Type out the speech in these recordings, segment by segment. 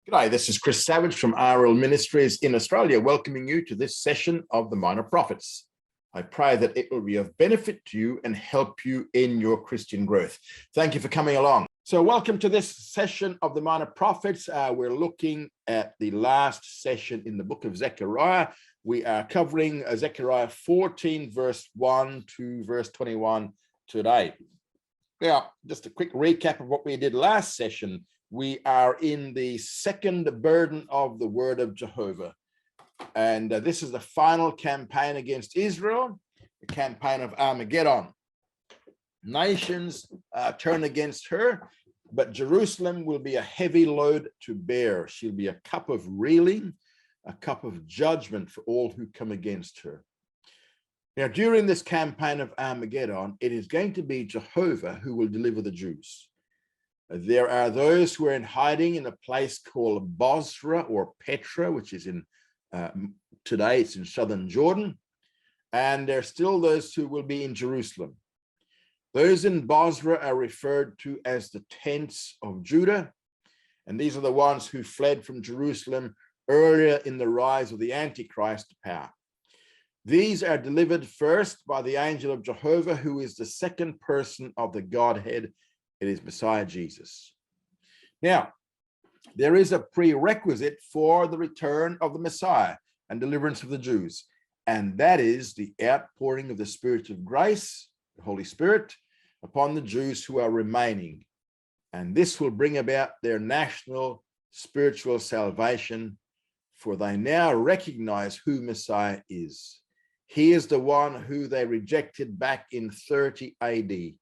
G'day, this is Chris Savage from RL Ministries in Australia, welcoming you to this session of the Minor Prophets. I pray that it will be of benefit to you and help you in your Christian growth. Thank you for coming along. So welcome to this session of the Minor Prophets. We're looking at the last session in the book of Zechariah. We are covering Zechariah 14, verse 1 to verse 21 today. Now, just a quick recap of what we did last session. We are in the second burden of the word of Jehovah. And this is the final campaign against Israel, the campaign of Armageddon. Nations turn against her, but Jerusalem will be a heavy load to bear. She'll be a cup of reeling, a cup of judgment for all who come against her. Now, during this campaign of Armageddon, it is going to be Jehovah who will deliver the Jews. There are those who are in hiding in a place called Bosra or Petra, which is in today it's in southern Jordan, and there are still those who will be in Jerusalem. Those in Bosra are referred to as the tents of Judah, and these are the ones who fled from Jerusalem earlier in the rise of the Antichrist to power. These are delivered first by the angel of Jehovah, who is the second person of the Godhead. It is Messiah Jesus. Now, there is a prerequisite for the return of the Messiah and deliverance of the Jews, and that is the outpouring of the Spirit of grace, the Holy Spirit, upon the Jews who are remaining. And this will bring about their national spiritual salvation, for they now recognize who Messiah is. He is the one who they rejected back in 30 AD.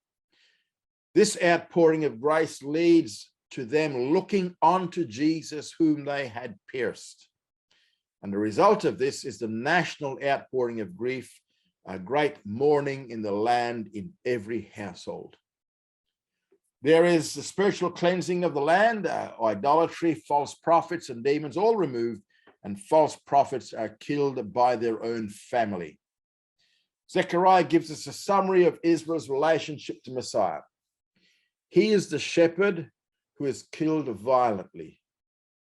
This outpouring of grace leads to them looking onto Jesus, whom they had pierced. And the result of this is the national outpouring of grief, a great mourning in the land in every household. There is the spiritual cleansing of the land, idolatry, false prophets and demons all removed, and false prophets are killed by their own family. Zechariah gives us a summary of Israel's relationship to Messiah. He is the shepherd who is killed violently.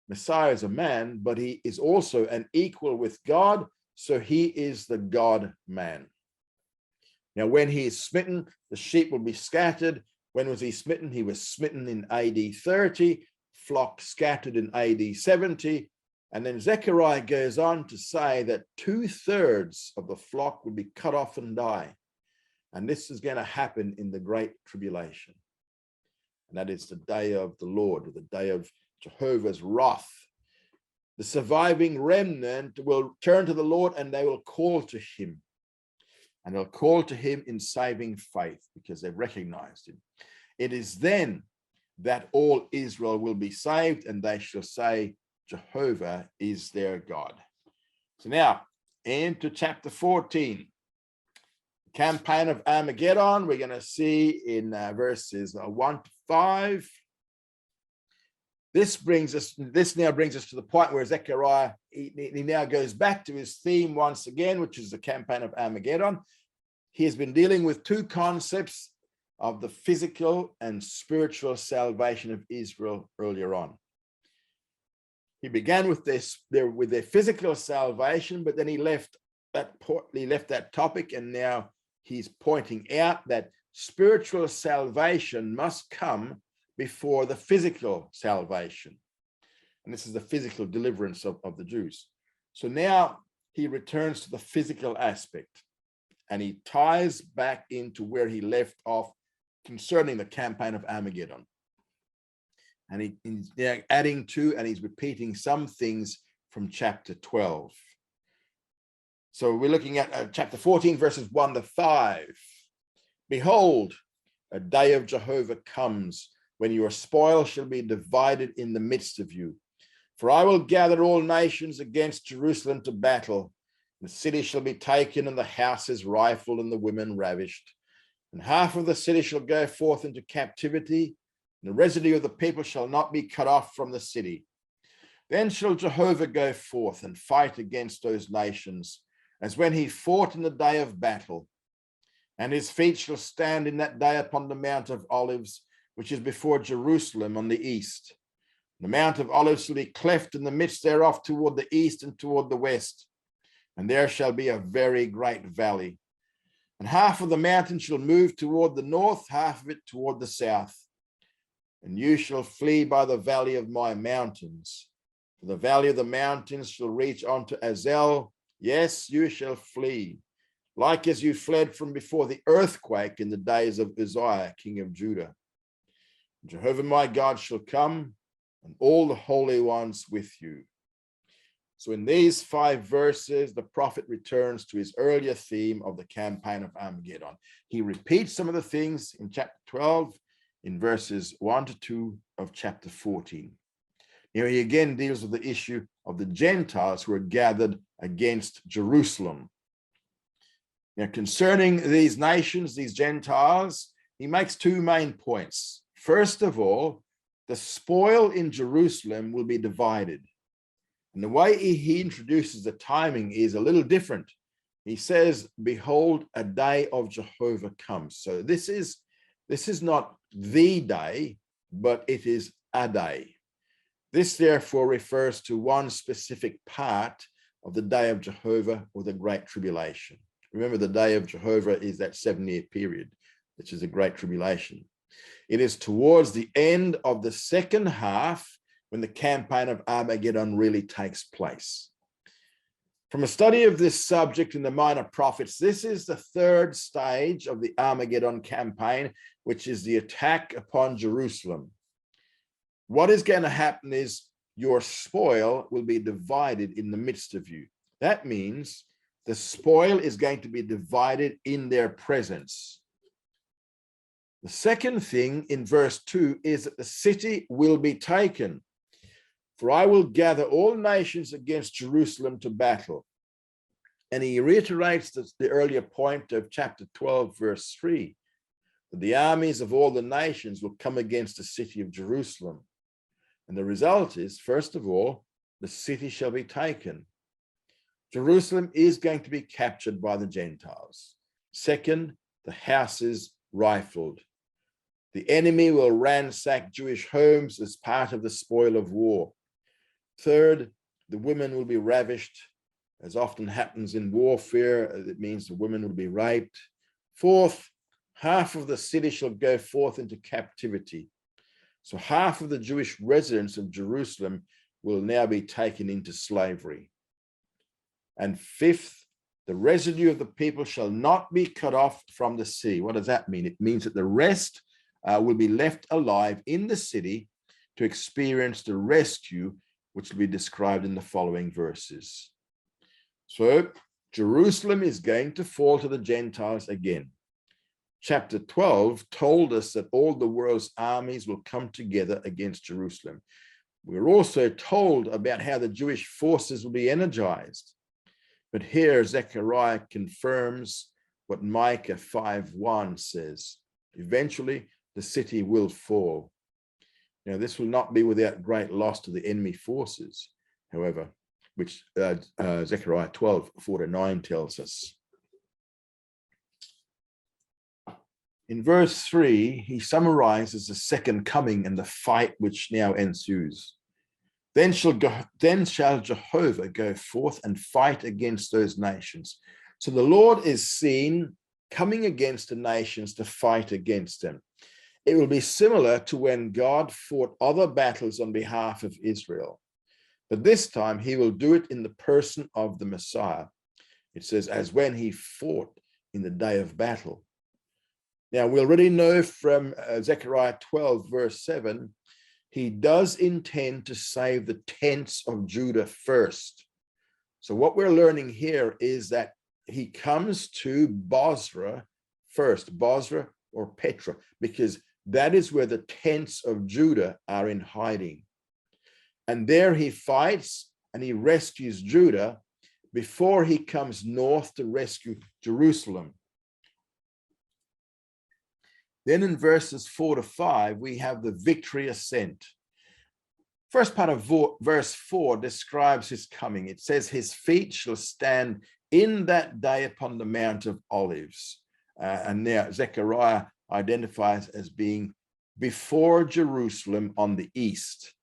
Messiah is a man, but he is also an equal with God, so he is the God-man. Now, when he is smitten, the sheep will be scattered. When was he smitten? He was smitten in AD 30, flock scattered in AD 70. And then Zechariah goes on to say that 2/3 of the flock will be cut off and die. And this is going to happen in the Great Tribulation. And that is the day of the Lord, or the day of Jehovah's wrath. The surviving remnant will turn to the Lord and they will call to him. And they'll call to him in saving faith because they've recognized him. It is then that all Israel will be saved and they shall say, Jehovah is their God. So now, into chapter 14. Campaign of Armageddon, we're going to see in verses 1 to 5. This now brings us to the point where Zechariah, he now goes back to his theme once again, which is the campaign of Armageddon. He has been dealing with two concepts of the physical and spiritual salvation of Israel earlier on. He began with their physical salvation, but then he left that topic, and now he's pointing out that spiritual salvation must come before the physical salvation. And this is the physical deliverance of the Jews. So now he returns to the physical aspect, and he ties back into where he left off concerning the campaign of Armageddon. And he's now adding to, and he's repeating some things from chapter 12. So we're looking at chapter 14, verses 1 to 5. Behold, a day of Jehovah comes, when your spoil shall be divided in the midst of you. For I will gather all nations against Jerusalem to battle. The city shall be taken, and the houses rifled, and the women ravished. And half of the city shall go forth into captivity, and the residue of the people shall not be cut off from the city. Then shall Jehovah go forth and fight against those nations, as when he fought in the day of battle. And his feet shall stand in that day upon the Mount of Olives, which is before Jerusalem on the east. The Mount of Olives shall be cleft in the midst thereof toward the east and toward the west. And there shall be a very great valley. And half of the mountain shall move toward the north, half of it toward the south. And you shall flee by the valley of my mountains. For the valley of the mountains shall reach unto Azel. Yes, you shall flee, like as you fled from before the earthquake in the days of Uzziah, king of Judah. Jehovah my God shall come, and all the holy ones with you. So in these 5 verses, the prophet returns to his earlier theme of the campaign of Armageddon. He repeats some of the things in chapter 12, in verses 1 to 2 of chapter 14. Here he again deals with the issue of the Gentiles who are gathered against Jerusalem. Now, concerning these nations, these Gentiles, he makes 2 main points. First of all, the spoil in Jerusalem will be divided. And the way he introduces the timing is a little different. He says, behold, a day of Jehovah comes. So this is not the day, but it is a day. This therefore refers to one specific part of the day of Jehovah, or the Great Tribulation. Remember, the day of Jehovah is that 7-year period, which is a Great Tribulation. It is towards the end of the second half when the campaign of Armageddon really takes place. From a study of this subject in the Minor Prophets, this is the 3rd stage of the Armageddon campaign, which is the attack upon Jerusalem. What is going to happen is your spoil will be divided in the midst of you. That means the spoil is going to be divided in their presence. The second thing in verse 2 is that the city will be taken. For I will gather all nations against Jerusalem to battle. And he reiterates the earlier point of chapter 12, verse 3, that the armies of all the nations will come against the city of Jerusalem. And the result is, first of all, the city shall be taken. Jerusalem is going to be captured by the Gentiles. Second, the houses rifled. The enemy will ransack Jewish homes as part of the spoil of war. Third, the women will be ravished, as often happens in warfare. It means the women will be raped. Fourth, half of the city shall go forth into captivity. So half of the Jewish residents of Jerusalem will now be taken into slavery. And fifth, the residue of the people shall not be cut off from the sea. What does that mean? It means that the rest will be left alive in the city to experience the rescue, which will be described in the following verses. So Jerusalem is going to fall to the Gentiles again. Chapter 12 told us that all the world's armies will come together against Jerusalem. We're also told about how the Jewish forces will be energized. But here Zechariah confirms what Micah 5:1 says. Eventually, the city will fall. Now, this will not be without great loss to the enemy forces, however, which Zechariah 12:4-9 tells us. In verse 3, he summarizes the second coming and the fight which now ensues. Then shall Jehovah go forth and fight against those nations. So the Lord is seen coming against the nations to fight against them. It will be similar to when God fought other battles on behalf of Israel. But this time he will do it in the person of the Messiah. It says, as when he fought in the day of battle. Now, we already know from Zechariah 12, verse 7, he does intend to save the tents of Judah first. So what we're learning here is that he comes to Bozrah first, Bozrah or Petra, because that is where the tents of Judah are in hiding. And there he fights and he rescues Judah before he comes north to rescue Jerusalem. Then in verses 4-5, we have the Victory Ascent. First part of verse 4 describes his coming. It says, his feet shall stand in that day upon the Mount of Olives. And now Zechariah identifies as being before Jerusalem on the east.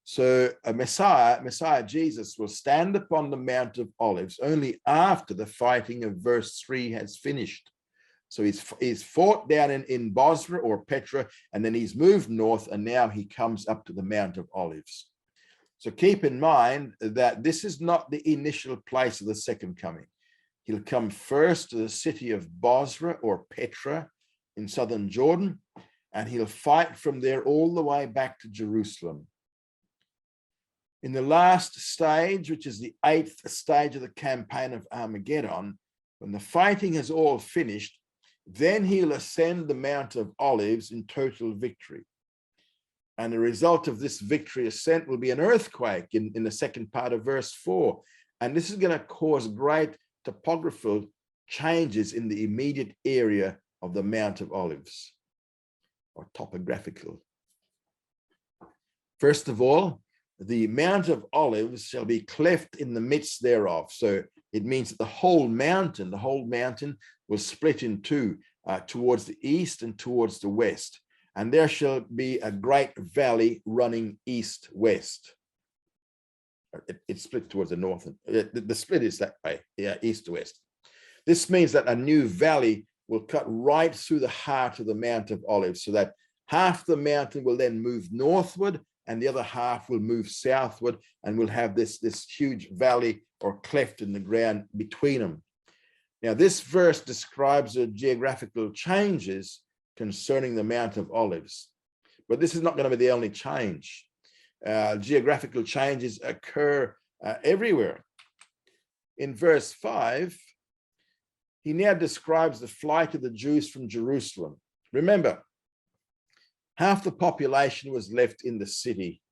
So a Messiah Jesus, will stand upon the Mount of Olives only after the fighting of verse 3 has finished. So he's fought down in Bosra or Petra, and then he's moved north, and now he comes up to the Mount of Olives. So keep in mind that this is not the initial place of the second coming. He'll come first to the city of Bosra or Petra in southern Jordan, and he'll fight from there all the way back to Jerusalem. In the last stage, which is the 8th stage of the campaign of Armageddon, when the fighting is all finished, then he'll ascend the Mount of Olives in total victory. And the result of this victory ascent will be an earthquake in the second part of verse 4. And this is going to cause great topographical changes in the immediate area of the Mount of Olives, or topographical. First of all, the Mount of Olives shall be cleft in the midst thereof. So it means that the whole mountain will split in two, towards the east and towards the west. And there shall be a great valley running east-west. It's split towards the north. The split is that way, east to west. This means that a new valley will cut right through the heart of the Mount of Olives, so that half the mountain will then move northward and the other half will move southward, and we'll have this huge valley or cleft in the ground between them. Now, this verse describes the geographical changes concerning the Mount of Olives, but this is not going to be the only change. Geographical changes occur everywhere. In verse 5, he now describes the flight of the Jews from Jerusalem. Remember, half the population was left in the city.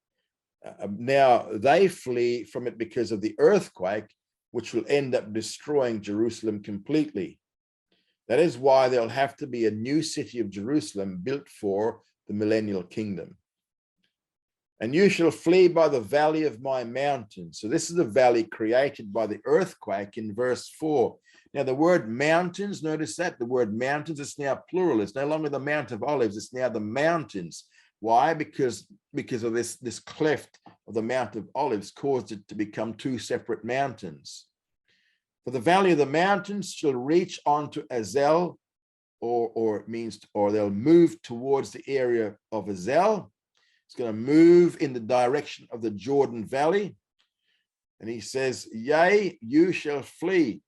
Now they flee from it because of the earthquake, which will end up destroying Jerusalem completely. That is why there'll have to be a new city of Jerusalem built for the millennial kingdom. And you shall flee by the valley of my mountains. So this is the valley created by the earthquake in verse 4. Now the word mountains, notice that the word mountains is now plural. It's no longer the Mount of Olives, it's now the mountains. Why? Because of this cleft of the Mount of Olives caused it to become two separate mountains. For the valley of the mountains shall reach onto Azel, or they'll move towards the area of Azel. It's going to move in the direction of the Jordan Valley. And he says, yea, you shall flee.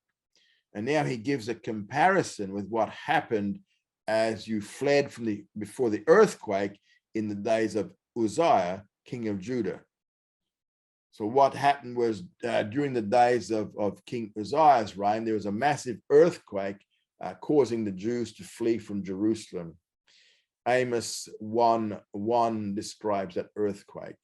And now he gives a comparison with what happened as you fled before the earthquake in the days of Uzziah, king of Judah. So what happened was during the days of King Uzziah's reign, there was a massive earthquake causing the Jews to flee from Jerusalem. Amos 1:1 describes that earthquake.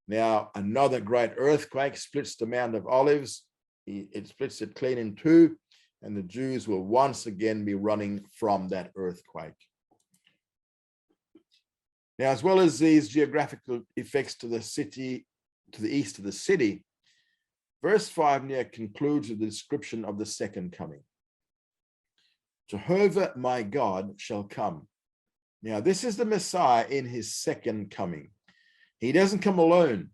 Now, another great earthquake splits the Mount of Olives. It splits it clean in two, and the Jews will once again be running from that earthquake. Now, as well as these geographical effects to the city, to the east of the city, verse 5 now concludes with the description of the second coming. Jehovah my God shall come. Now, this is the Messiah in his second coming. He doesn't come alone,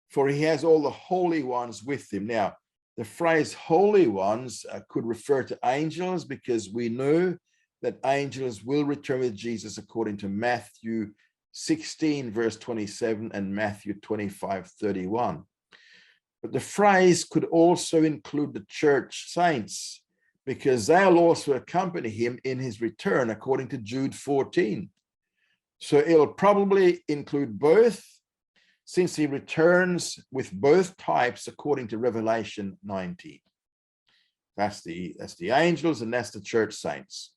for he has all the holy ones with him. Now, the phrase holy ones could refer to angels, because we know that angels will return with Jesus according to Matthew 16, verse 27, and Matthew 25:31. But the phrase could also include the church saints, because they'll also accompany him in his return, according to Jude 14. So it'll probably include both, since he returns with both types, according to Revelation 19. That's the angels, and that's the church saints.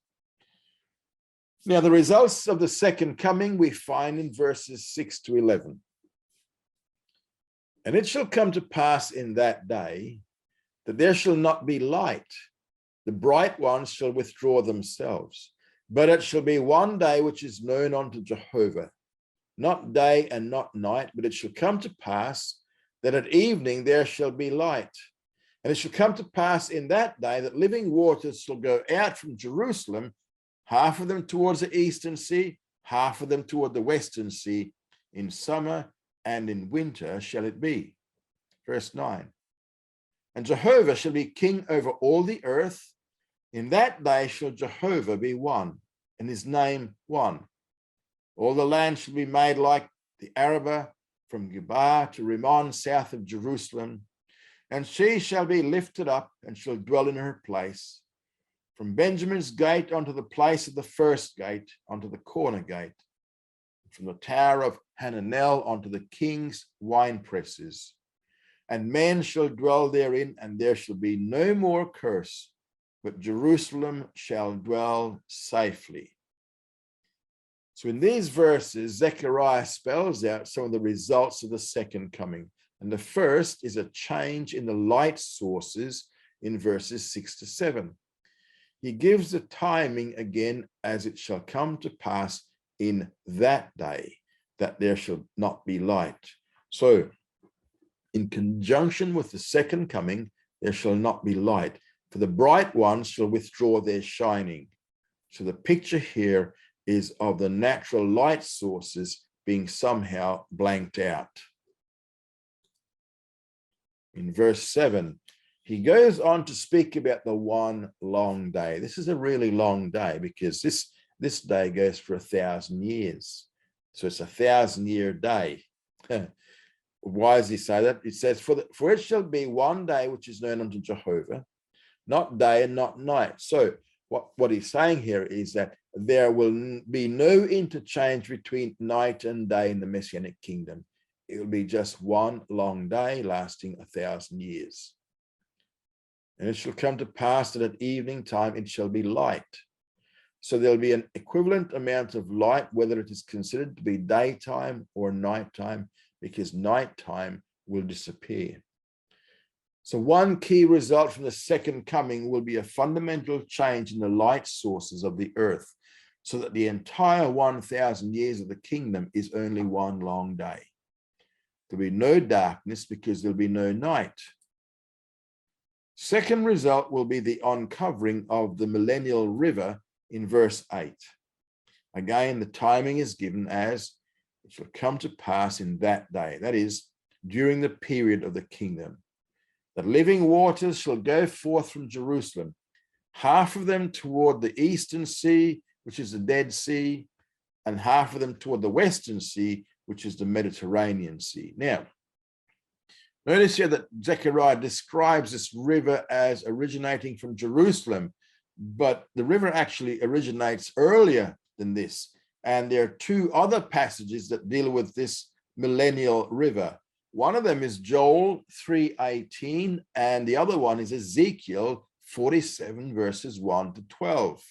Now, the results of the second coming we find in verses 6 to 11. And it shall come to pass in that day that there shall not be light. The bright ones shall withdraw themselves. But it shall be one day which is known unto Jehovah, not day and not night, but it shall come to pass that at evening there shall be light. And it shall come to pass in that day that living waters shall go out from Jerusalem, half of them towards the eastern sea, half of them toward the western sea, in summer and in winter shall it be. Verse 9. And Jehovah shall be king over all the earth. In that day shall Jehovah be one, and his name one. All the land shall be made like the Arabah, from Geba to Rimmon, south of Jerusalem. And she shall be lifted up, and shall dwell in her place. From Benjamin's gate unto the place of the first gate, unto the corner gate. From the tower of Hananel unto the king's wine presses. And men shall dwell therein, and there shall be no more curse, but Jerusalem shall dwell safely. So in these verses, Zechariah spells out some of the results of the second coming. And the first is a change in the light sources in verses 6 to 7. He gives the timing again, as it shall come to pass in that day, that there shall not be light. So in conjunction with the second coming, there shall not be light, for the bright ones shall withdraw their shining. So the picture here is of the natural light sources being somehow blanked out. In verse 7, he goes on to speak about the one long day. This is a really long day, because this day goes for 1,000 years. So it's a 1,000-year day. Why does he say that? It says, for it shall be one day which is known unto Jehovah, not day and not night. So what he's saying here is that there will be no interchange between night and day in the Messianic kingdom. It will be just one long day lasting 1,000 years. And it shall come to pass that at evening time it shall be light. So there'll be an equivalent amount of light, whether it is considered to be daytime or nighttime, because nighttime will disappear. So one key result from the second coming will be a fundamental change in the light sources of the earth, so that the entire 1,000 years of the kingdom is only one long day. There'll be no darkness because there'll be no night. Second result will be the uncovering of the Millennial River in verse 8. Again, the timing is given as it shall come to pass in that day, that is, during the period of the kingdom, that living waters shall go forth from Jerusalem, half of them toward the eastern sea, which is the Dead Sea, and half of them toward the western sea, which is the Mediterranean Sea. Now, notice here that Zechariah describes this river as originating from Jerusalem, but the river actually originates earlier than this. And there are two other passages that deal with this Millennial River. One of them is Joel 3:18, and the other one is Ezekiel 47, verses 1 to 12.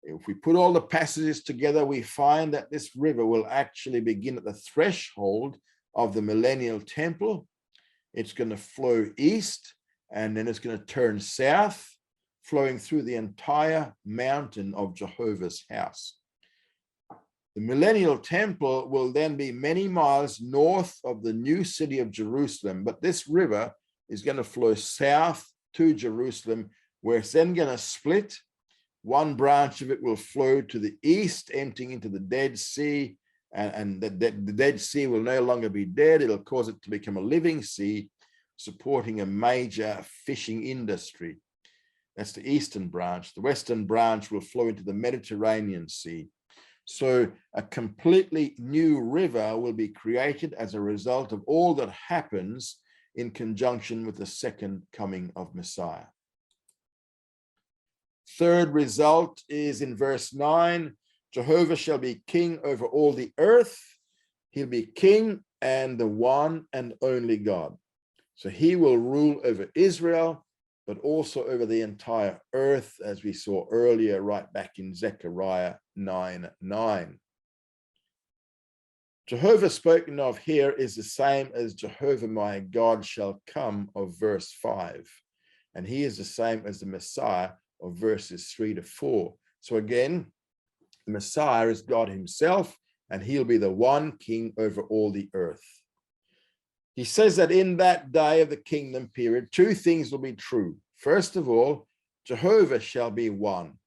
If we put all the passages together, we find that this river will actually begin at the threshold of the Millennial Temple. It's going to flow east, and then it's going to turn south, flowing through the entire mountain of Jehovah's house. The Millennial Temple will then be many miles north of the new city of Jerusalem, but this river is going to flow south to Jerusalem, where it's then going to split. One branch of it will flow to the east, emptying into the Dead Sea, and the Dead Sea will no longer be dead. It'll cause it to become a living sea, supporting a major fishing industry. That's the eastern branch. The western branch will flow into the Mediterranean Sea. So a completely new river will be created as a result of all that happens in conjunction with the second coming of Messiah. Third result is in verse 9, Jehovah shall be king over all the earth. He'll be king and the one and only God. So he will rule over Israel, but also over the entire earth, as we saw earlier, right back in Zechariah 9:9. Jehovah spoken of here is the same as Jehovah my God shall come of verse 5. And he is the same as the Messiah of verses 3 to 4. So again, the Messiah is God himself, and he'll be the one king over all the earth. He says that in that day of the kingdom period, two things will be true. First of all, Jehovah shall be one.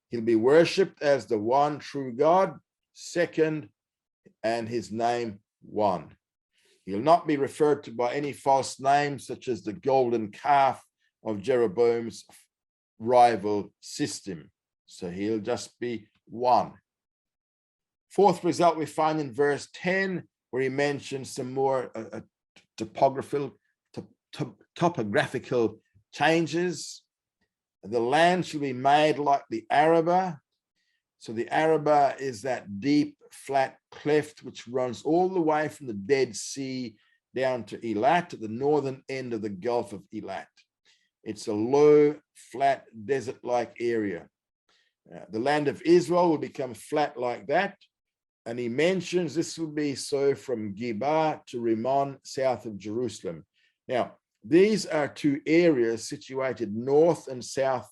He'll be worshipped as the one true God. Second, and his name one. He'll not be referred to by any false names such as the golden calf of Jeroboam's rival system. So he'll just be one. Fourth result we find in verse 10, where he mentions some more topographical changes. The land shall be made like the Arabah. So the Arabah is that deep, flat cleft which runs all the way from the Dead Sea down to Eilat, at the northern end of the Gulf of Eilat. It's a low, flat, desert-like area. The land of Israel will become flat like that. And he mentions this will be so from Geba to Rimmon, south of Jerusalem. Now, these are two areas situated north and south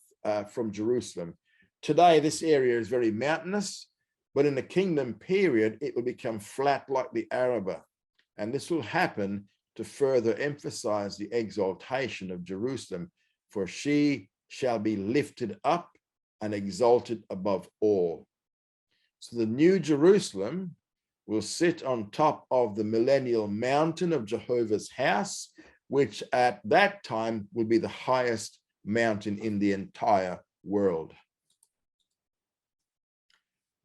from Jerusalem. Today, this area is very mountainous, but in the kingdom period, it will become flat like the Arabah. And this will happen to further emphasize the exaltation of Jerusalem, for she shall be lifted up and exalted above all. So the new Jerusalem will sit on top of the millennial mountain of Jehovah's house, which at that time will be the highest mountain in the entire world.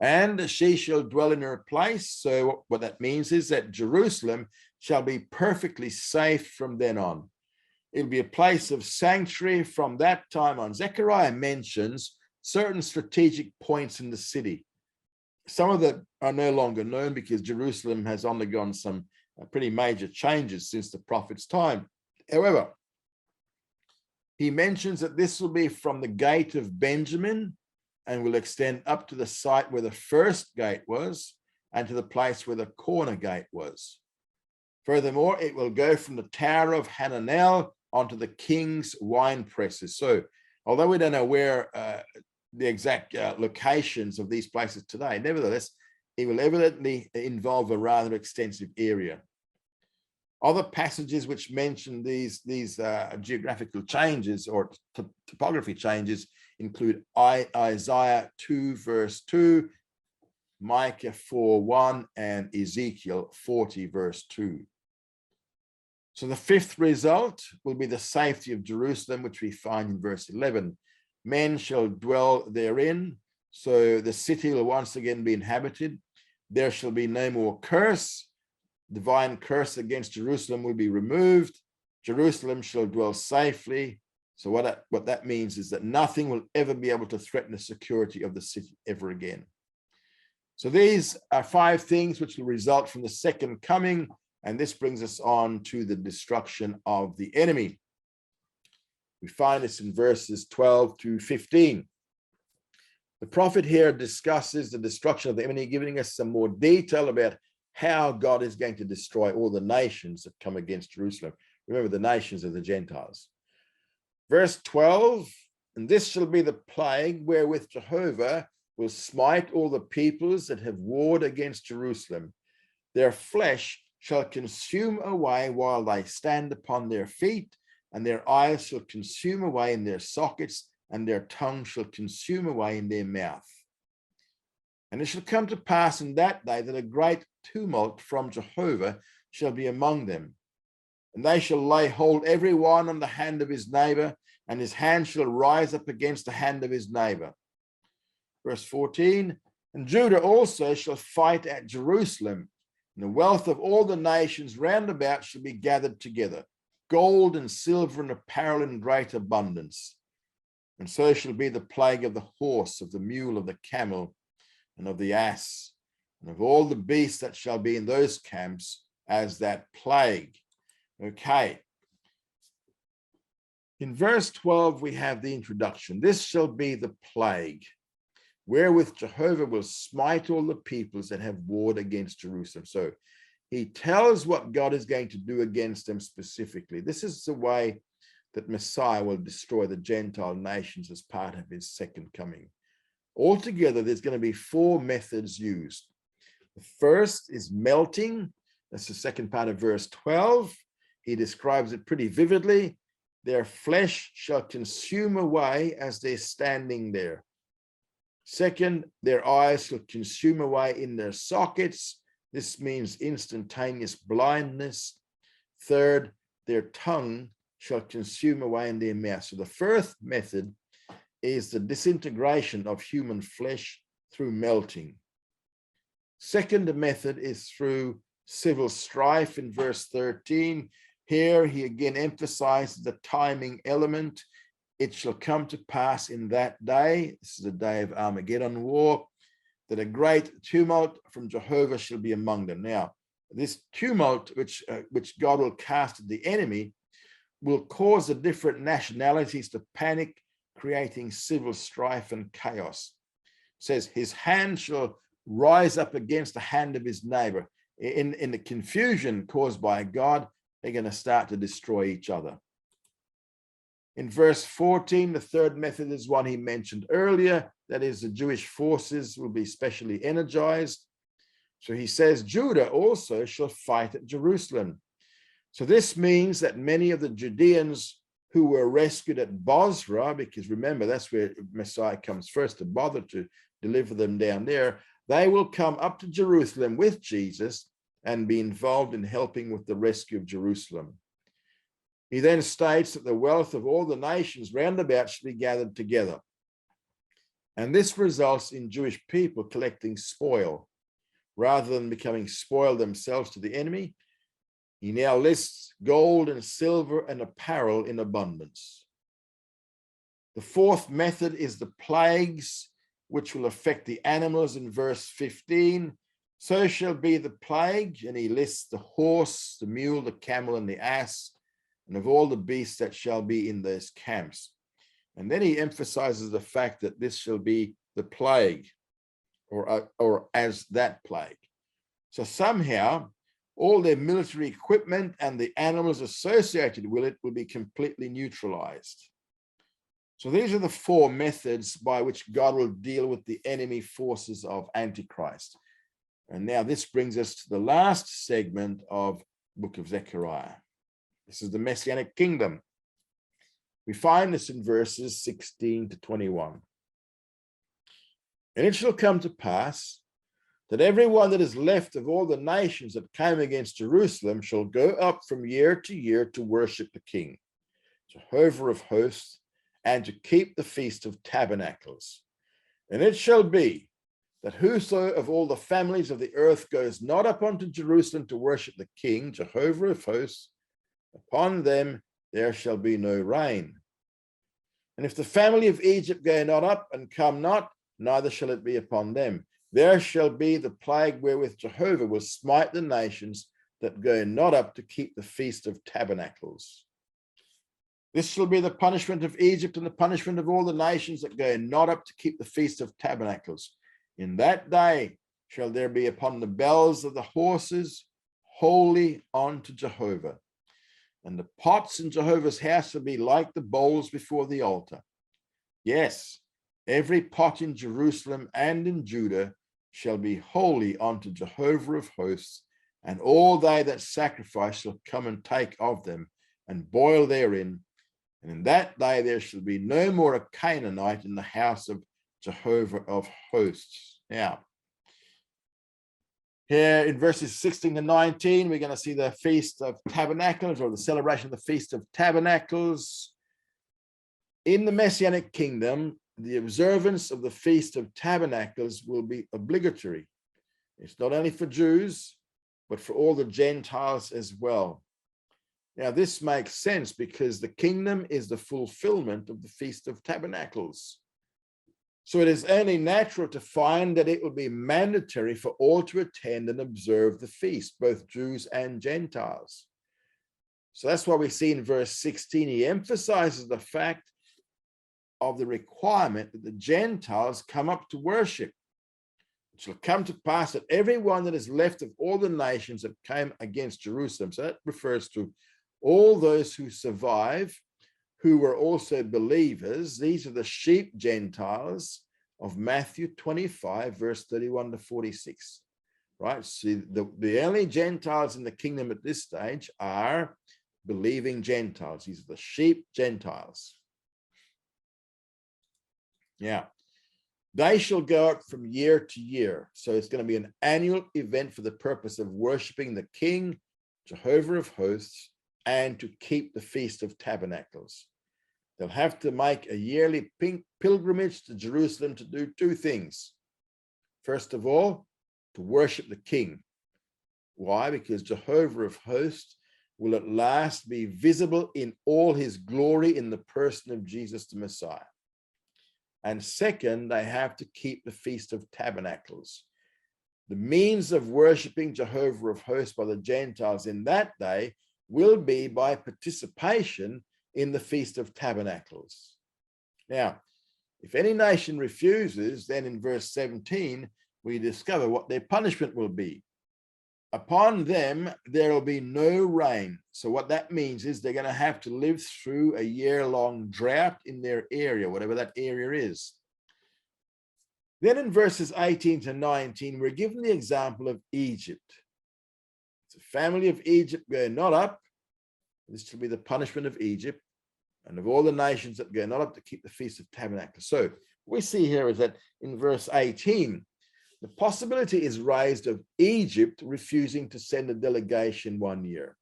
And she shall dwell in her place. So what that means is that Jerusalem shall be perfectly safe from then on. It'll be a place of sanctuary from that time on. Zechariah mentions certain strategic points in the city. Some of them are no longer known because Jerusalem has undergone some pretty major changes since the prophet's time. However, he mentions that this will be from the gate of Benjamin and will extend up to the site where the first gate was and to the place where the corner gate was. Furthermore, it will go from the Tower of Hananel onto the king's wine presses. So although we don't know where the exact locations of these places today, nevertheless, it will evidently involve a rather extensive area. Other passages which mention these geographical changes or topography changes include Isaiah 2 verse 2, Micah 4:1, and Ezekiel 40 verse 2. So the fifth result will be the safety of Jerusalem, which we find in verse 11. Men shall dwell therein, so the city will once again be inhabited. There shall be no more curse. Divine curse against Jerusalem will be removed. Jerusalem shall dwell safely. So what that means is that nothing will ever be able to threaten the security of the city ever again. So these are 5 things which will result from the second coming, and this brings us on to the destruction of the enemy. We find this in verses 12 to 15. The prophet here discusses the destruction of the enemy, giving us some more detail about how God is going to destroy all the nations that come against Jerusalem. Remember, the nations are the Gentiles. Verse 12, and this shall be the plague wherewith Jehovah will smite all the peoples that have warred against Jerusalem. Their flesh shall consume away while they stand upon their feet, and their eyes shall consume away in their sockets, and their tongue shall consume away in their mouth. And it shall come to pass in that day that a great tumult from Jehovah shall be among them. And they shall lay hold every one on the hand of his neighbor, and his hand shall rise up against the hand of his neighbor. Verse 14, and Judah also shall fight at Jerusalem, and the wealth of all the nations round about shall be gathered together, gold and silver and apparel in great abundance. And so shall be the plague of the horse, of the mule, of the camel, and of the ass, and of all the beasts that shall be in those camps as that plague. Okay. In verse 12, we have the introduction. This shall be the plague, wherewith Jehovah will smite all the peoples that have warred against Jerusalem. So he tells what God is going to do against them specifically. This is the way that Messiah will destroy the Gentile nations as part of his second coming. Altogether, there's going to be 4 methods used. The first is melting. That's the second part of verse 12. He describes it pretty vividly. Their flesh shall consume away as they're standing there. Second, their eyes shall consume away in their sockets. This means instantaneous blindness. Third, their tongue shall consume away in their mouth. So the first method is the disintegration of human flesh through melting. Second method is through civil strife in verse 13. Here he again emphasizes the timing element. It shall come to pass in that day, this is the day of Armageddon war, that a great tumult from Jehovah shall be among them. Now, this tumult which God will cast at the enemy will cause the different nationalities to panic, creating civil strife and chaos. It says, his hand shall rise up against the hand of his neighbor. In the confusion caused by God, they're going to start to destroy each other. In verse 14, the third method is one he mentioned earlier. That is, the Jewish forces will be specially energized. So he says, Judah also shall fight at Jerusalem. So this means that many of the Judeans who were rescued at Bozrah, because remember, that's where Messiah comes first to bother to deliver them down there, they will come up to Jerusalem with Jesus and be involved in helping with the rescue of Jerusalem. He then states that the wealth of all the nations round about should be gathered together. And this results in Jewish people collecting spoil. Rather than becoming spoiled themselves to the enemy, he now lists gold and silver and apparel in abundance. The fourth method is the plagues, which will affect the animals in verse 15. So shall be the plague, and he lists the horse, the mule, the camel, and the ass, and of all the beasts that shall be in those camps. And then he emphasizes the fact that this shall be the plague, or as that plague. So somehow, all their military equipment and the animals associated with it will be completely neutralized. So these are the four methods by which God will deal with the enemy forces of Antichrist. And now this brings us to the last segment of the book of Zechariah. This is the Messianic kingdom. We find this in verses 16 to 21. And it shall come to pass that everyone that is left of all the nations that came against Jerusalem shall go up from year to worship the King, Jehovah of hosts, and to keep the Feast of Tabernacles. And it shall be that whoso of all the families of the earth goes not up unto Jerusalem to worship the King, Jehovah of hosts, upon them there shall be no rain. And if the family of Egypt go not up and come not, neither shall it be upon them. There shall be the plague wherewith Jehovah will smite the nations that go not up to keep the Feast of Tabernacles. This shall be the punishment of Egypt and the punishment of all the nations that go not up to keep the Feast of Tabernacles. In that day shall there be upon the bells of the horses holy unto Jehovah. And the pots in Jehovah's house shall be like the bowls before the altar. Yes, every pot in Jerusalem and in Judah shall be holy unto Jehovah of hosts, and all they that sacrifice shall come and take of them, and boil therein. And in that day there shall be no more a Canaanite in the house of Jehovah of hosts. Now, here in verses 16 to 19, we're going to see the Feast of Tabernacles, or the celebration of the Feast of Tabernacles. In the Messianic kingdom, the observance of the Feast of Tabernacles will be obligatory. It's not only for Jews, but for all the Gentiles as well. Now, this makes sense because the kingdom is the fulfillment of the Feast of Tabernacles. So it is only natural to find that it will be mandatory for all to attend and observe the feast, both Jews and Gentiles. So that's why we see in verse 16, he emphasizes the fact of the requirement that the Gentiles come up to worship. It shall come to pass that everyone that is left of all the nations that came against Jerusalem, so that refers to all those who survive, who were also believers. These are the sheep Gentiles of Matthew 25, verse 31 to 46, right? See, the only Gentiles in the kingdom at this stage are believing Gentiles. These are the sheep Gentiles. Yeah. They shall go up from year to year. So it's going to be an annual event for the purpose of worshiping the King, Jehovah of hosts, and to keep the Feast of Tabernacles. They'll have to make a yearly pilgrimage to Jerusalem to do two things. First of all, to worship the King. Why? Because Jehovah of hosts will at last be visible in all his glory in the person of Jesus the Messiah. And second, they have to keep the Feast of Tabernacles. The means of worshiping Jehovah of hosts by the Gentiles in that day will be by participation in the Feast of Tabernacles. Now, if any nation refuses, then in verse 17, we discover what their punishment will be. Upon them, there will be no rain. So what that means is they're going to have to live through a year-long drought in their area, whatever that area is. Then in verses 18 to 19, we're given the example of Egypt. It's a family of Egypt go not up. This will be the punishment of Egypt and of all the nations that go not up to keep the Feast of Tabernacles. So what we see here is that in verse 18, the possibility is raised of Egypt refusing to send a delegation 1 year.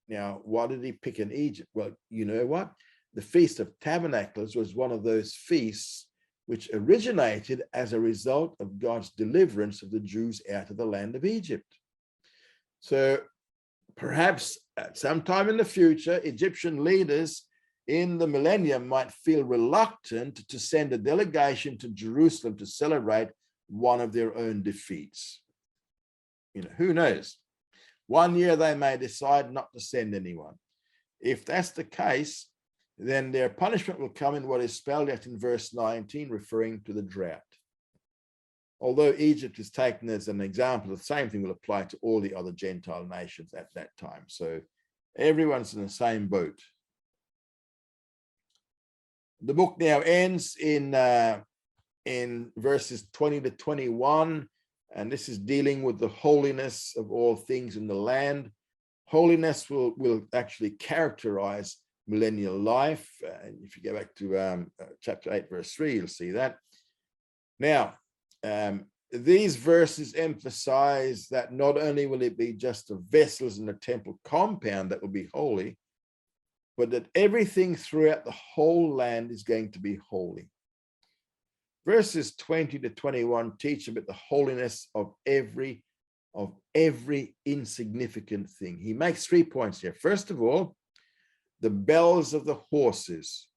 Now, why did he pick in Egypt? Well, you know what? The Feast of Tabernacles was one of those feasts which originated as a result of God's deliverance of the Jews out of the land of Egypt. So perhaps at some time in the future, Egyptian leaders in the millennium might feel reluctant to send a delegation to Jerusalem to celebrate one of their own defeats. You know, who knows? 1 year they may decide not to send anyone. If that's the case, then their punishment will come in what is spelled out in verse 19, referring to the drought. Although Egypt is taken as an example, the same thing will apply to all the other Gentile nations at that time. So everyone's in the same boat. The book now ends in verses 20 to 21, and this is dealing with the holiness of all things in the land. Holiness will actually characterize millennial life. If you go back to chapter 8, verse 3, you'll see that. Now, these verses emphasize that not only will it be just the vessels in the temple compound that will be holy, but that everything throughout the whole land is going to be holy. Verses 20 to 21 teach about the holiness of every insignificant thing. He makes 3 points here. First of all, the bells of the horses.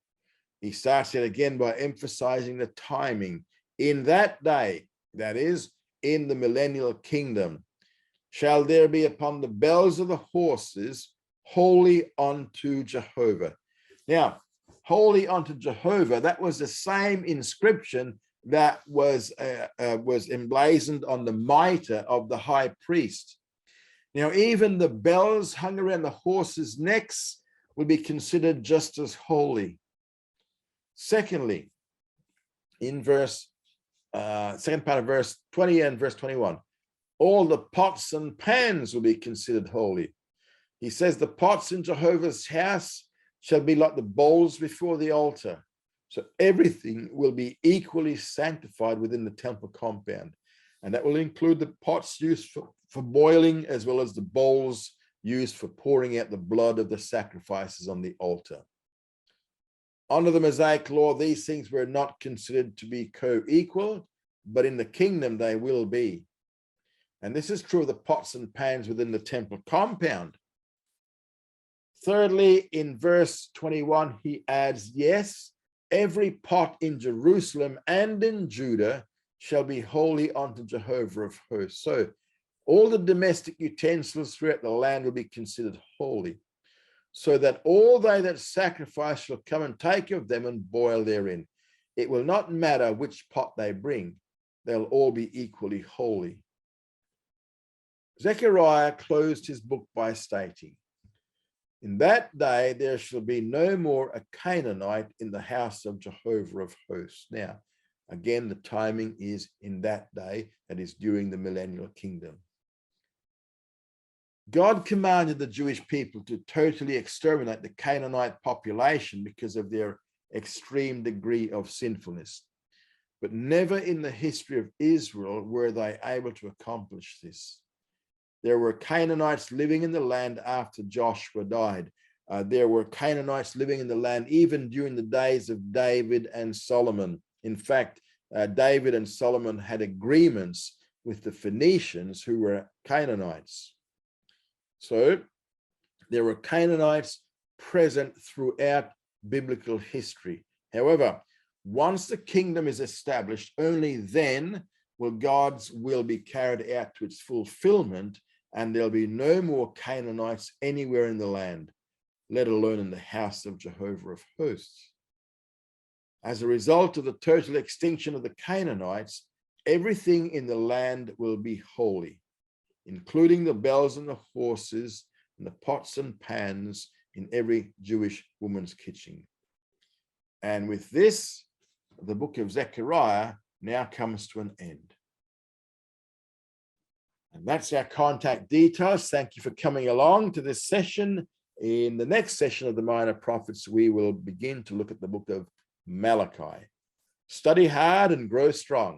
He starts it again by emphasizing the timing. In that day, that is, in the millennial kingdom, shall there be upon the bells of the horses, holy unto Jehovah. Now, holy unto Jehovah, that was the same inscription that was emblazoned on the mitre of the high priest. Now, even the bells hung around the horses' necks would be considered just as holy. Secondly, in second part of verse 20 and verse 21, all the pots and pans will be considered holy. He says the pots in Jehovah's house shall be like the bowls before the altar. So everything will be equally sanctified within the temple compound. And that will include the pots used for boiling, as well as the bowls used for pouring out the blood of the sacrifices on the altar. Under the Mosaic law, these things were not considered to be co-equal, but in the kingdom they will be. And this is true of the pots and pans within the temple compound. Thirdly, in verse 21, he adds, yes, every pot in Jerusalem and in Judah shall be holy unto Jehovah of hosts. So all the domestic utensils throughout the land will be considered holy, so that all they that sacrifice shall come and take of them and boil therein. It will not matter which pot they bring, they'll all be equally holy. Zechariah closed his book by stating, in that day there shall be no more a Canaanite in the house of Jehovah of hosts. Now, again, the timing is in that day, that is during the millennial kingdom. God commanded the Jewish people to totally exterminate the Canaanite population because of their extreme degree of sinfulness. but never in the history of Israel were they able to accomplish this. There were Canaanites living in the land after Joshua died. There were Canaanites living in the land even during the days of David and Solomon. In fact, David and Solomon had agreements with the Phoenicians, who were Canaanites. So there were Canaanites present throughout biblical history. However, once the kingdom is established, only then will God's will be carried out to its fulfillment, and there'll be no more Canaanites anywhere in the land, let alone in the house of Jehovah of hosts. As a result of the total extinction of the Canaanites, everything in the land will be holy, including the bells and the horses and the pots and pans in every Jewish woman's kitchen. And with this, the book of Zechariah now comes to an end. And that's our contact details. Thank you for coming along to this session. In the next session of the Minor Prophets, we will begin to look at the book of Malachi. Study hard and grow strong.